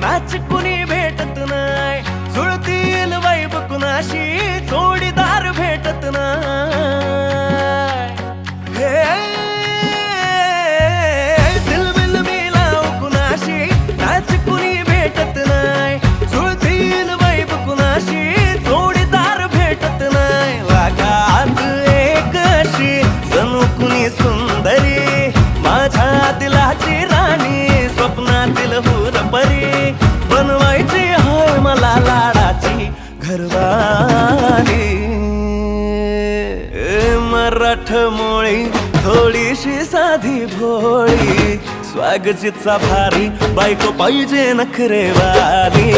Match कुणी भेटत नाय, जुळतील वाईब कुणाशी जोडीदार भेटत नाय. हे दिल बिल मिलाव कुणाशी मॅच कुणी भेटत नाय, जुळतील वाईब कुणाशी जोडीदार भेटत नाय. वागात एक अशी जणू कुणी सुंदरी, माझ्या दिलाची राणी, स्वप्नातील हुरपरी, बनवायची हाय मला लाडाची घरवाली. मराठमोळी थोडीशी साधी भोळी, स्वागतीचा भारी बायको पाहिजे नखरेवाली.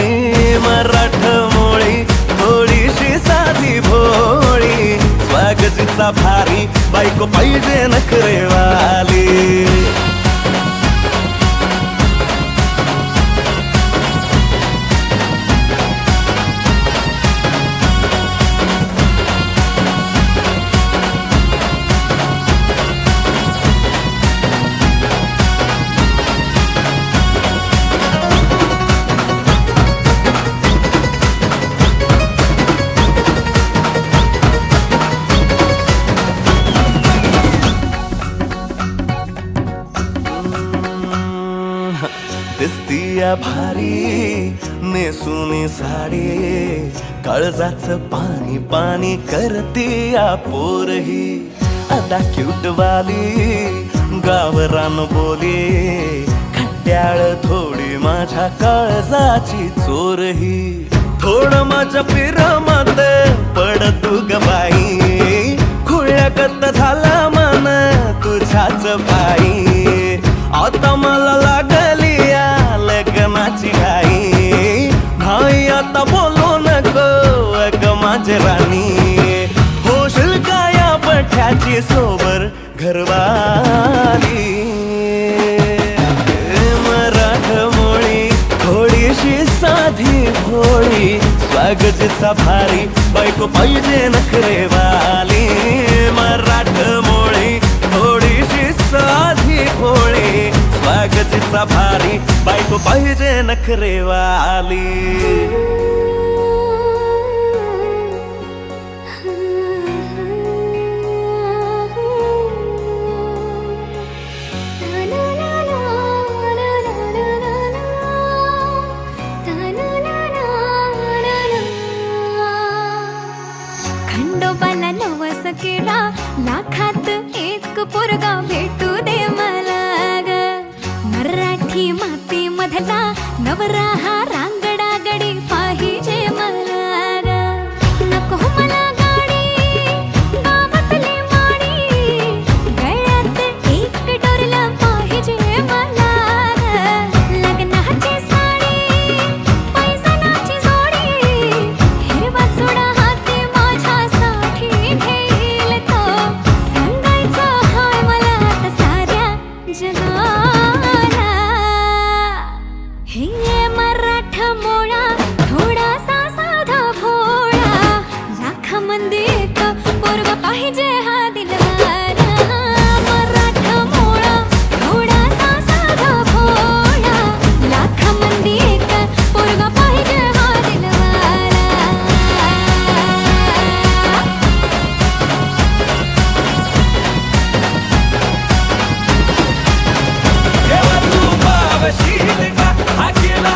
मराठमोळी थोडीशी साधी भोळी, स्वागतीचा भारी बायको पाहिजे नखरेवाली. दिसतीया भारी नेसुनी साडी, काळजाचं पाणी पाणी करतीया पोरही. आता क्यूटवाली गावरान बोली, खट्याळ थोडी माझ्या काळजाची चोरही. थोडं माझ्या पिरामात पड तू ग बाई, खुळ्यागत झाला मन तुझ्याच पायी. आता मला लागली या लग्नाची घाई, भाई आता बोलू नको अग माझी राणी. होशील का या पठ्याची सोबर घरवाली. मराठमोळी थोडीशी साधी भोळी, स्वागतीचा भारी बायको पाहिजे नखरेवाली. मराठमोळी थोडीशी साधी भोळी, स्वागतीचा भारी बायको पाहिजे नखरेवाली. खंडोबाला नवस केला, लाखात एक पोरगा भेटू दे मला ग. मराठी माती मधला नवरा हा रांगडा गडी पाहिजे मला ग. नको मला गाडी गावातली माडी, गळ्यात एक डोरला पाहिजे मला ग. लग्नाची साडी पैजणाची जोडी, हिरवा चुडा हाती माझ्यासाठी घेईल तो. सांगायचं हाय मला आता साऱ्या जगाला. हे मराठमोळा थोडासा साधा भोळा, लाखामध्ये एक पोरगा पाहिजे हा दिलवाला. मराठमोळा थोडासा साधा भोळा, लाखामध्ये एक पोरगा पाहिजे हा दिलवाला. देवा तू पावशील का हा केला